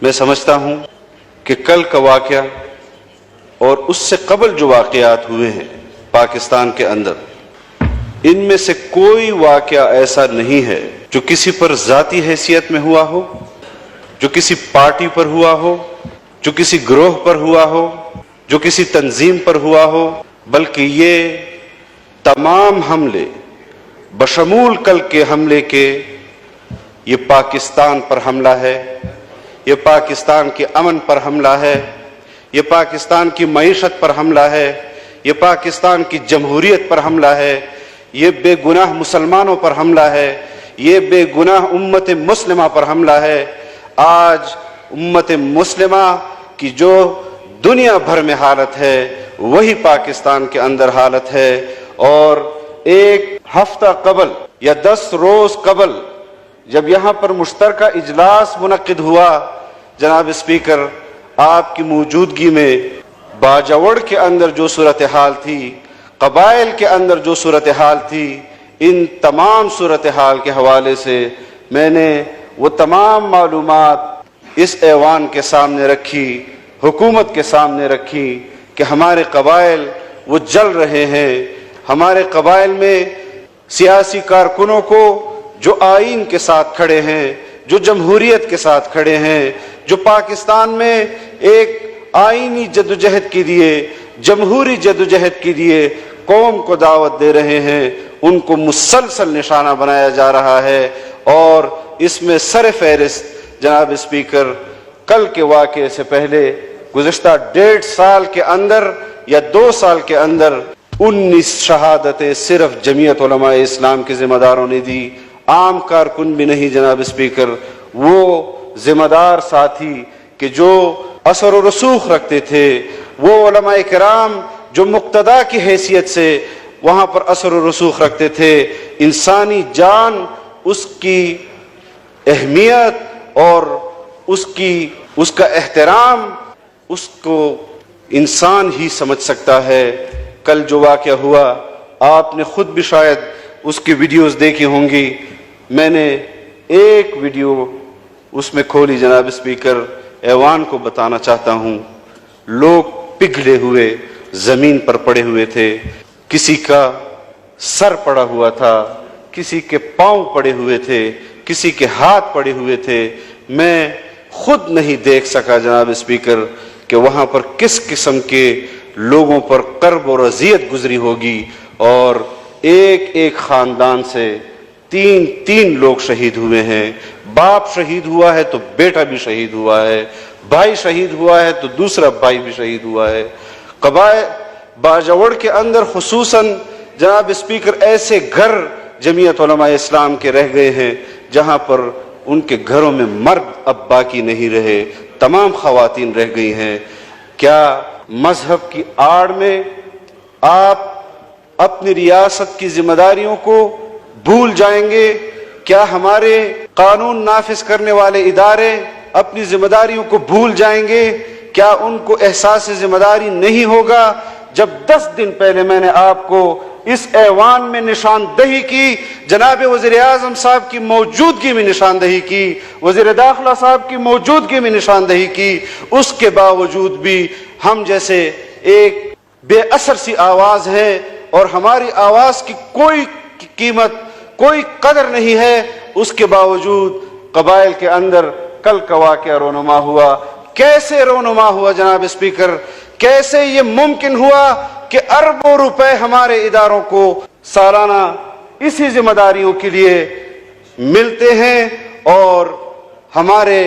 میں سمجھتا ہوں کہ کل کا واقعہ اور اس سے قبل جو واقعات ہوئے ہیں پاکستان کے اندر، ان میں سے کوئی واقعہ ایسا نہیں ہے جو کسی پر ذاتی حیثیت میں ہوا ہو، جو کسی پارٹی پر ہوا ہو، جو کسی گروہ پر ہوا ہو، جو کسی تنظیم پر ہوا ہو، بلکہ یہ تمام حملے بشمول کل کے حملے کے یہ پاکستان پر حملہ ہے، یہ پاکستان کے امن پر حملہ ہے، یہ پاکستان کی معیشت پر حملہ ہے، یہ پاکستان کی جمہوریت پر حملہ ہے، یہ بے گناہ مسلمانوں پر حملہ ہے، یہ بے گناہ امت مسلمہ پر حملہ ہے۔ آج امت مسلمہ کی جو دنیا بھر میں حالت ہے وہی پاکستان کے اندر حالت ہے۔ اور ایک ہفتہ قبل یا 10 روز قبل جب یہاں پر مشترکہ اجلاس منعقد ہوا جناب اسپیکر، آپ کی موجودگی میں باجوڑ کے اندر جو صورتحال تھی، قبائل کے اندر جو صورتحال تھی، ان تمام صورتحال کے حوالے سے میں نے وہ تمام معلومات اس ایوان کے سامنے رکھی، حکومت کے سامنے رکھی کہ ہمارے قبائل وہ جل رہے ہیں۔ ہمارے قبائل میں سیاسی کارکنوں کو جو آئین کے ساتھ کھڑے ہیں، جو جمہوریت کے ساتھ کھڑے ہیں، جو پاکستان میں ایک آئینی جدوجہد کے لیے، جمہوری جدوجہد کے لیے قوم کو دعوت دے رہے ہیں، ان کو مسلسل نشانہ بنایا جا رہا ہے۔ اور اس میں سر فہرست جناب اسپیکر کل کے واقعے سے پہلے گزشتہ 1.5 سال کے اندر یا 2 سال کے اندر 19 شہادتیں صرف جمعیت علماء اسلام کے ذمہ داروں نے دی، عام کارکن بھی نہیں جناب اسپیکر، وہ ذمہ دار ساتھی کہ جو اثر و رسوخ رکھتے تھے، وہ علماء کرام جو مقتدا کی حیثیت سے وہاں پر اثر و رسوخ رکھتے تھے۔ انسانی جان، اس کی اہمیت اور اس کا احترام اس کو انسان ہی سمجھ سکتا ہے۔ کل جو واقعہ ہوا آپ نے خود بھی شاید اس کی ویڈیوز دیکھی ہوں گی، میں نے ایک ویڈیو اس میں کھولی جناب اسپیکر، ایوان کو بتانا چاہتا ہوں۔ لوگ پگھلے ہوئے زمین پر پڑے ہوئے تھے، کسی کا سر پڑا ہوا تھا، کسی کے پاؤں پڑے ہوئے تھے، کسی کے ہاتھ پڑے ہوئے تھے۔ میں خود نہیں دیکھ سکا جناب اسپیکر کہ وہاں پر کس قسم کے لوگوں پر کرب اور اذیت گزری ہوگی، اور ایک ایک خاندان سے 3 لوگ شہید ہوئے ہیں۔ باپ شہید ہوا ہے تو بیٹا بھی شہید ہوا ہے، بھائی شہید ہوا ہے تو دوسرا بھائی بھی شہید ہوا ہے۔ قبائل باجوڑ کے اندر خصوصاً جناب اسپیکر ایسے گھر جمعیت علماء اسلام کے رہ گئے ہیں جہاں پر ان کے گھروں میں مرد اب باقی نہیں رہے، تمام خواتین رہ گئی ہیں۔ کیا مذہب کی آڑ میں آپ اپنی ریاست کی ذمہ داریوں کو بھول جائیں گے؟ کیا ہمارے قانون نافذ کرنے والے ادارے اپنی ذمہ داریوں کو بھول جائیں گے؟ کیا ان کو احساس ذمہ داری نہیں ہوگا؟ جب 10 دن پہلے میں نے آپ کو اس ایوان میں نشاندہی کی، جناب وزیر اعظم صاحب کی موجودگی میں نشاندہی کی، وزیر داخلہ صاحب کی موجودگی میں نشاندہی کی، اس کے باوجود بھی ہم جیسے ایک بے اثر سی آواز ہے اور ہماری آواز کی کوئی قیمت، کوئی قدر نہیں ہے، اس کے باوجود قبائل کے اندر کل کا واقعہ رونما ہوا۔ کیسے رونما ہوا جناب اسپیکر؟ کیسے یہ ممکن ہوا کہ اربوں روپے ہمارے اداروں کو سالانہ اسی ذمہ داریوں کے لیے ملتے ہیں، اور ہمارے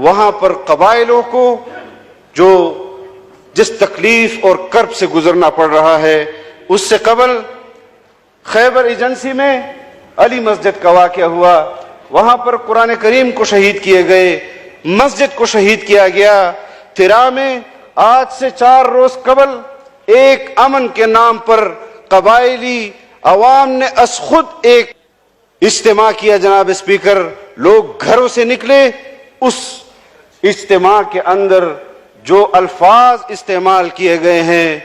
وہاں پر قبائلوں کو جو جس تکلیف اور کرب سے گزرنا پڑ رہا ہے۔ اس سے قبل خیبر ایجنسی میں علی مسجد کا واقعہ ہوا، وہاں پر قرآن کریم کو شہید کیے گئے، مسجد کو شہید کیا گیا۔ ترا میں آج سے 4 روز قبل ایک امن کے نام پر قبائلی عوام نے از خود ایک اجتماع کیا جناب اسپیکر، لوگ گھروں سے نکلے، اس اجتماع کے اندر جو الفاظ استعمال کیے گئے ہیں،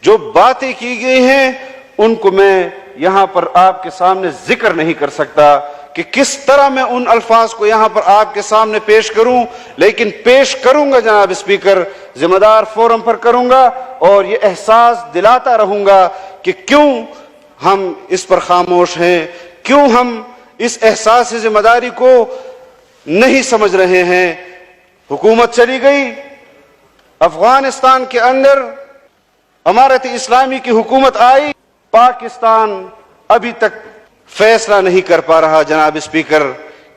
جو باتیں کی گئی ہیں، ان کو میں یہاں پر آپ کے سامنے ذکر نہیں کر سکتا کہ کس طرح میں ان الفاظ کو یہاں پر آپ کے سامنے پیش کروں، لیکن پیش کروں گا جناب اسپیکر، ذمہ دار فورم پر کروں گا اور یہ احساس دلاتا رہوں گا کہ کیوں ہم اس پر خاموش ہیں، کیوں ہم اس احساس ذمہ داری کو نہیں سمجھ رہے ہیں۔ حکومت چلی گئی، افغانستان کے اندر امارت اسلامی کی حکومت آئی، پاکستان ابھی تک فیصلہ نہیں کر پا رہا جناب اسپیکر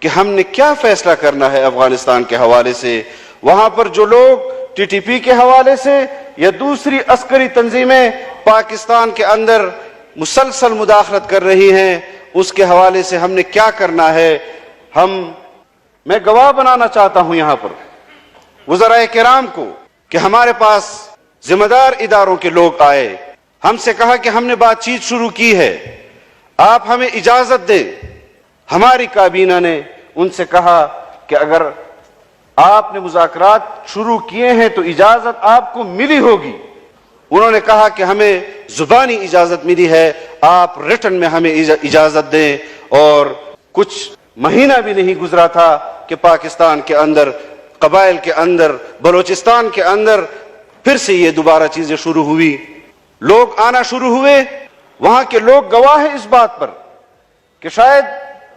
کہ ہم نے کیا فیصلہ کرنا ہے افغانستان کے حوالے سے۔ وہاں پر جو لوگ ٹی ٹی پی کے حوالے سے یا دوسری عسکری تنظیمیں پاکستان کے اندر مسلسل مداخلت کر رہی ہیں، اس کے حوالے سے ہم نے کیا کرنا ہے۔ میں گواہ بنانا چاہتا ہوں یہاں پر وزراء کرام کو کہ ہمارے پاس ذمہ دار اداروں کے لوگ آئے، ہم سے کہا کہ ہم نے بات چیت شروع کی ہے، آپ ہمیں اجازت دیں۔ ہماری کابینہ نے ان سے کہا کہ اگر آپ نے مذاکرات شروع کیے ہیں تو اجازت آپ کو ملی ہوگی۔ انہوں نے کہا کہ ہمیں زبانی اجازت ملی ہے، آپ ریٹن میں ہمیں اجازت دیں۔ اور کچھ مہینہ بھی نہیں گزرا تھا کہ پاکستان کے اندر، قبائل کے اندر، بلوچستان کے اندر پھر سے یہ دوبارہ چیزیں شروع ہوئی، لوگ آنا شروع ہوئے۔ وہاں کے لوگ گواہ ہیں اس بات پر کہ شاید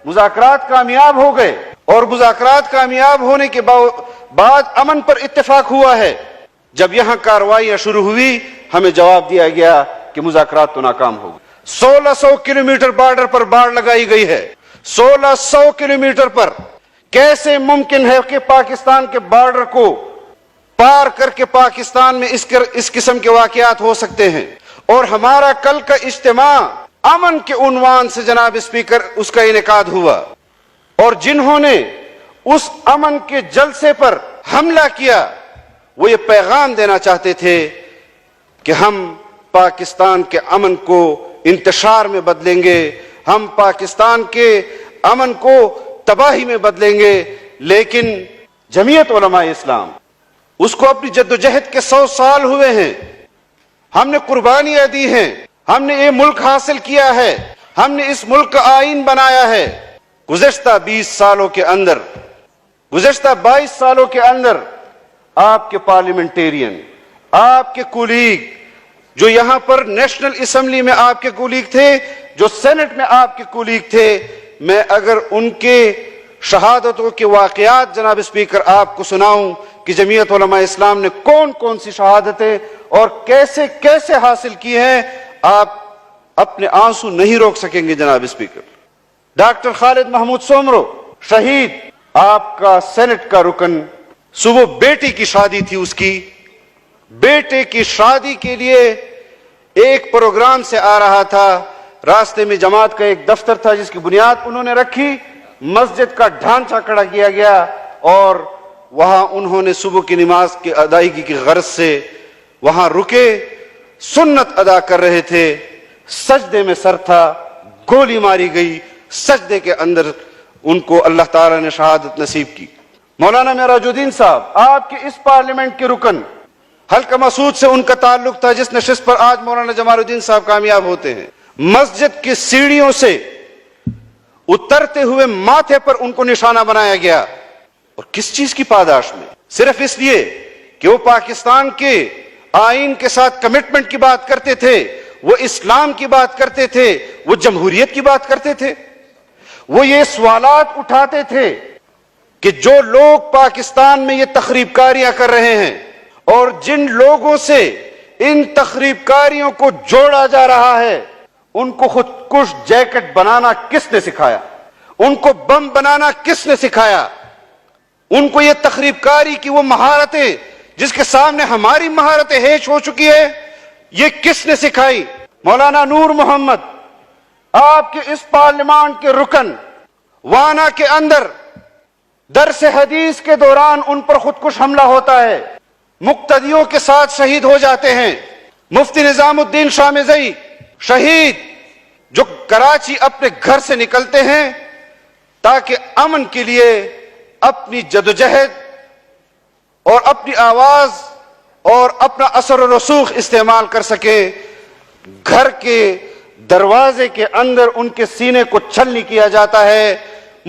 مذاکرات کامیاب ہو گئے، اور مذاکرات کامیاب ہونے کے بعد امن پر اتفاق ہوا ہے۔ جب یہاں کارروائیاں شروع ہوئی، ہمیں جواب دیا گیا کہ مذاکرات تو ناکام ہو گئے۔ 1600 کلومیٹر بارڈر پر باڑ لگائی گئی ہے، 1600 کلومیٹر پر۔ کیسے ممکن ہے کہ پاکستان کے بارڈر کو پار کر کے پاکستان میں اس قسم کے واقعات ہو سکتے ہیں؟ اور ہمارا کل کا اجتماع امن کے عنوان سے جناب اسپیکر اس کا انعقاد ہوا، اور جنہوں نے اس امن کے جلسے پر حملہ کیا وہ یہ پیغام دینا چاہتے تھے کہ ہم پاکستان کے امن کو انتشار میں بدلیں گے، ہم پاکستان کے امن کو تباہی میں بدلیں گے۔ لیکن جمعیت علماء اسلام، اس کو اپنی جدوجہد کے 100 سال ہوئے ہیں، ہم نے قربانیاں دی ہیں، ہم نے یہ ملک حاصل کیا ہے، ہم نے اس ملک کا آئین بنایا ہے۔ گزشتہ 20 سالوں کے اندر، گزشتہ 22 سالوں کے اندر آپ کے پارلیمنٹیرین، آپ کے کولیگ، جو یہاں پر نیشنل اسمبلی میں آپ کے کولیگ تھے، جو سینٹ میں آپ کے کولیگ تھے، میں اگر ان کے شہادتوں کے واقعات جناب اسپیکر آپ کو سناؤں کہ جمعیت علماء اسلام نے کون کون سی شہادتیں اور کیسے کیسے حاصل کی ہیں، آپ اپنے آنسو نہیں روک سکیں گے جناب اسپیکر۔ ڈاکٹر خالد محمود سومرو شہید، آپ کا سینٹ کا رکن، صبح بیٹی کی شادی تھی، اس کی بیٹے کی شادی کے لیے ایک پروگرام سے آ رہا تھا، راستے میں جماعت کا ایک دفتر تھا جس کی بنیاد انہوں نے رکھی، مسجد کا ڈھانچہ کھڑا کیا گیا، اور وہاں انہوں نے صبح کی نماز کی ادائیگی کی غرض سے وہاں رکے، سنت ادا کر رہے تھے، سجدے میں سر تھا، گولی ماری گئی، سجدے کے اندر ان کو اللہ تعالی نے شہادت نصیب کی۔ مولانا معراج الدین صاحب، آپ کے اس پارلیمنٹ کے رکن، حلقہ مسعود سے ان کا تعلق تھا جس نشست پر آج مولانا جمال الدین صاحب کامیاب ہوتے ہیں۔ مسجد کی سیڑھیوں سے اترتے ہوئے ماتھے پر ان کو نشانہ بنایا گیا، اور کس چیز کی پاداش میں؟ صرف اس لیے کہ وہ پاکستان کے آئین کے ساتھ کمٹمنٹ کی بات کرتے تھے، وہ اسلام کی بات کرتے تھے، وہ جمہوریت کی بات کرتے تھے۔ وہ یہ سوالات اٹھاتے تھے کہ جو لوگ پاکستان میں یہ تخریب کاریاں کر رہے ہیں، اور جن لوگوں سے ان تخریب کاریوں کو جوڑا جا رہا ہے، ان کو خود کش جیکٹ بنانا کس نے سکھایا؟ ان کو بم بنانا کس نے سکھایا؟ ان کو یہ تخریب کاری کی وہ مہارتیں جس کے سامنے ہماری مہارتیں ہیچ ہو چکی ہے، یہ کس نے سکھائی؟ مولانا نور محمد، آپ کے اس پارلیمان کے رکن، وانا کے اندر درس حدیث کے دوران ان پر خودکش حملہ ہوتا ہے، مقتدیوں کے ساتھ شہید ہو جاتے ہیں۔ مفتی نظام الدین شامزئی شہید، جو کراچی اپنے گھر سے نکلتے ہیں تاکہ امن کے لیے اپنی جدوجہد اور اپنی آواز اور اپنا اثر و رسوخ استعمال کر سکیں، گھر کے دروازے کے اندر ان کے سینے کو چھلنی کیا جاتا ہے،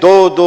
2-2,